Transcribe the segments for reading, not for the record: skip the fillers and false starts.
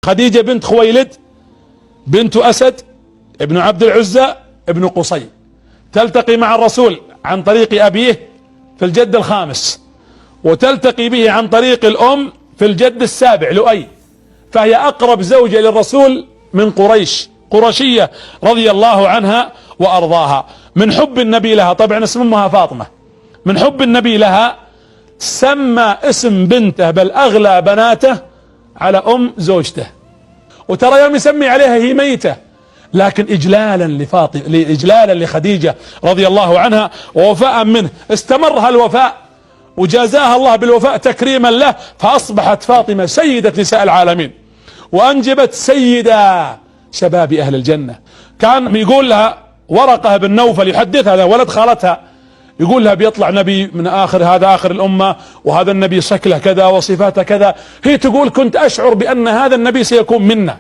خديجة بنت خويلد بنت أسد ابن عبد العزى ابن قصي، تلتقي مع الرسول عن طريق أبيه في الجد الخامس، وتلتقي به عن طريق الأم في الجد السابع لؤي، فهي أقرب زوجة للرسول من قريش، قرشية رضي الله عنها وأرضاها. من حب النبي لها، طبعا اسم أمها فاطمة، من حب النبي لها سمى اسم بنته بل أغلى بناته على أم زوجته، وترى يوم يسمي عليها هي ميتة، لكن إجلالا لخديجة رضي الله عنها ووفاء منه استمر هالوفاء، وجازاها الله بالوفاء تكريما له، فأصبحت فاطمة سيدة نساء العالمين، وأنجبت سيدة شباب أهل الجنة. كان يقول لها ورقة بن نوفل يحدثها، هذا ولد خالتها، يقول لها بيطلع نبي من هذا آخر الأمة، وهذا النبي شكله كذا وصفاته كذا. هي تقول كنت أشعر بأن هذا النبي سيكون منا.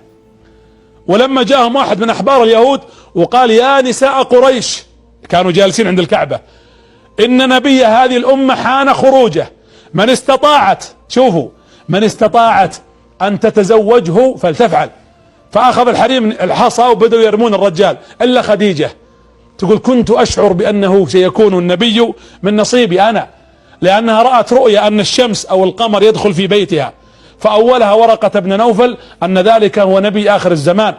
ولما جاءهم واحد من أحبار اليهود وقال يا نساء قريش، كانوا جالسين عند الكعبة، إن نبي هذه الأمة حان خروجه، من استطاعت، شوفوا، من استطاعت أن تتزوجه فلتفعل. فأخذ الحريم الحصى وبدأوا يرمون الرجال إلا خديجة. تقول كنت أشعر بأنه سيكون النبي من نصيبي أنا، لأنها رأت رؤيا أن الشمس أو القمر يدخل في بيتها، فأولها ورقة بن نوفل أن ذلك هو نبي آخر الزمان،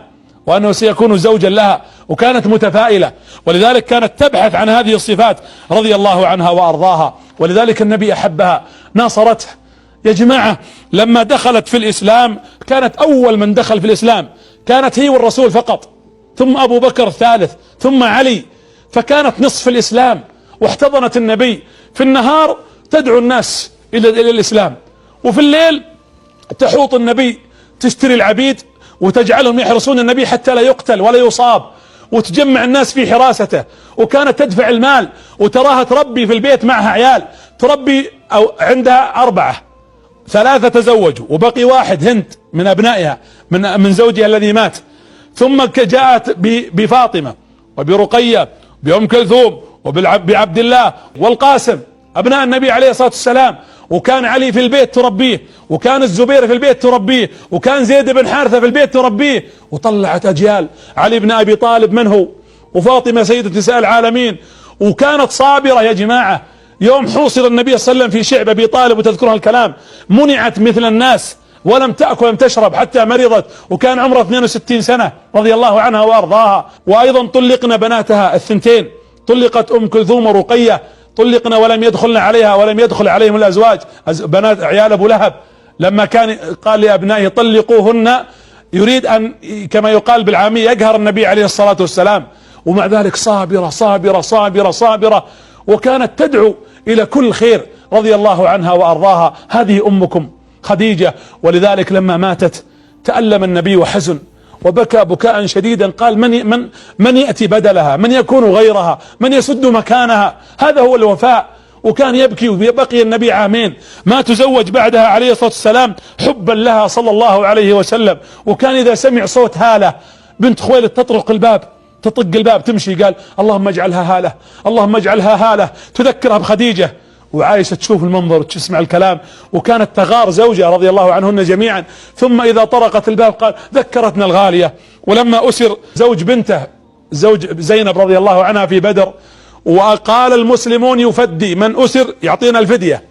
وأنه سيكون زوجا لها، وكانت متفائلة، ولذلك كانت تبحث عن هذه الصفات رضي الله عنها وأرضاها، ولذلك النبي أحبها، ناصرته. يا جماعة لما دخلت في الإسلام كانت أول من دخل في الإسلام، كانت هي والرسول فقط، ثم أبو بكر الثالث، ثم علي، فكانت نصف الإسلام، واحتضنت النبي. في النهار تدعو الناس إلى الإسلام، وفي الليل تحوط النبي، تشتري العبيد وتجعلهم يحرسون النبي حتى لا يقتل ولا يصاب، وتجمع الناس في حراسته، وكانت تدفع المال، وتراها تربي في البيت معها عيال، تربي أو عندها 4، 3 تزوجوا وبقي واحد هند من أبنائها من زوجها الذي مات. ثم جاءت بفاطمة وبرقية بأم كلثوم وبعبد الله والقاسم أبناء النبي عليه الصلاة والسلام، وكان علي في البيت تربيه، وكان الزبير في البيت تربيه، وكان زيد بن حارثة في البيت تربيه، وطلعت أجيال. علي بن أبي طالب منه، وفاطمة سيدة نساء العالمين، وكانت صابرة يا جماعة. يوم حوصر النبي صلى الله عليه وسلم في شعب أبي طالب وتذكرها الكلام، منعت مثل الناس، ولم تأكل ولم تشرب حتى مرضت، وكان عمرها 62 سنة رضي الله عنها وأرضاها. وأيضا طلقنا بناتها الثنتين، طلقت أم كلثوم ورقية، طلقنا ولم يدخلن عليها ولم يدخل عليهم الأزواج، بنات عيال أبو لهب، لما كان قال لأبنائه طلقوهن، يريد أن كما يقال بالعامية يقهر النبي عليه الصلاة والسلام، ومع ذلك صابرة صابرة صابرة صابرة، وكانت تدعو إلى كل خير رضي الله عنها وأرضاها. هذه أمكم خديجة. ولذلك لما ماتت تألم النبي وحزن وبكى بكاء شديدا، قال من يأتي بدلها، من يكون غيرها، من يسد مكانها. هذا هو الوفاء. وكان يبكي، وبقي النبي 2 عام ما تزوج بعدها عليه الصلاة والسلام حبا لها صلى الله عليه وسلم. وكان إذا سمع صوت هالة بنت خويلد تطرق الباب، تطق الباب تمشي، قال اللهم اجعلها هالة، اللهم اجعلها هالة، تذكرها بخديجة. وعائشة تشوف المنظر وتسمع الكلام، وكانت تغار زوجها رضي الله عنهن جميعا. ثم إذا طرقت الباب قال ذكرتنا الغالية. ولما أسر زوج بنته، زوج زينب رضي الله عنها في بدر، وقال المسلمون يفدي من أسر يعطينا الفدية،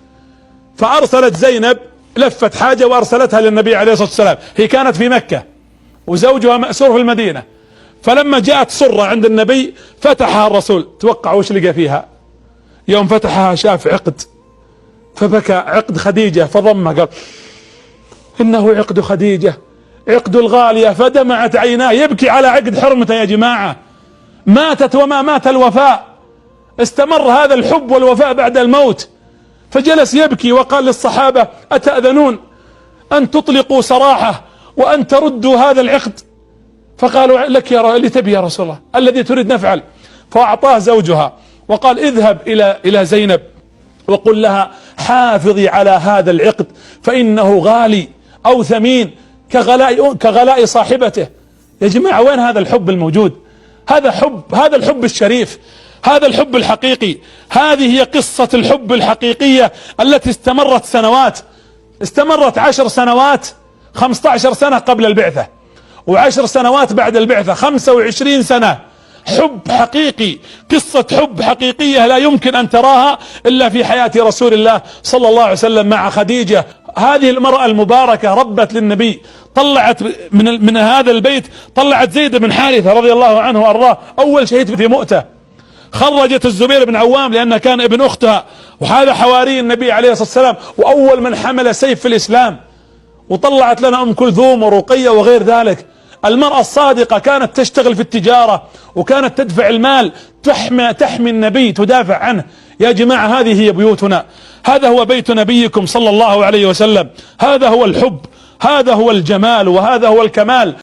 فأرسلت زينب لفت حاجة وأرسلتها للنبي عليه الصلاة والسلام. هي كانت في مكة وزوجها مأسور في المدينة، فلما جاءت سرة عند النبي فتحها الرسول. توقع وش لقى فيها؟ يوم فتحها شاف عقد، فبكى. عقد خديجة، فضمه قال إنه عقد خديجة، عقد الغالية، فدمعت عيناه يبكي على عقد حرمته. يا جماعة ماتت وما مات الوفاء، استمر هذا الحب والوفاء بعد الموت. فجلس يبكي وقال للصحابة أتأذنون أن تطلقوا سراحه وأن تردوا هذا العقد؟ فقالوا لك اللي تبي يا رسول الله، الذي تريد نفعل. فأعطاه زوجها وقال اذهب إلى زينب وقل لها حافظي على هذا العقد فإنه غالي أو ثمين كغلاء صاحبته. يا جماعة وين هذا الحب الموجود؟ هذا الحب الشريف، هذا الحب الحقيقي. هذه هي قصة الحب الحقيقية التي استمرت سنوات، استمرت 10 سنوات، 15 سنة قبل البعثة، و10 سنوات بعد البعثة، 25 سنة حب حقيقي، قصة حب حقيقية لا يمكن أن تراها إلا في حياة رسول الله صلى الله عليه وسلم مع خديجة. هذه المرأة المباركة ربت للنبي، طلعت من هذا البيت، طلعت زيد بن حارثة رضي الله عنه وأرضاه أول شهيد في مؤتة، خرجت الزبير بن عوام لأنه كان ابن أختها، وهذا حواري النبي عليه الصلاة والسلام وأول من حمل سيف في الإسلام، وطلعت لنا أم كلثوم ورقية وغير ذلك. المرأة الصادقة كانت تشتغل في التجارة، وكانت تدفع المال، تحمي النبي، تدافع عنه. يا جماعة هذه هي بيوتنا، هذا هو بيت نبيكم صلى الله عليه وسلم، هذا هو الحب، هذا هو الجمال، وهذا هو الكمال.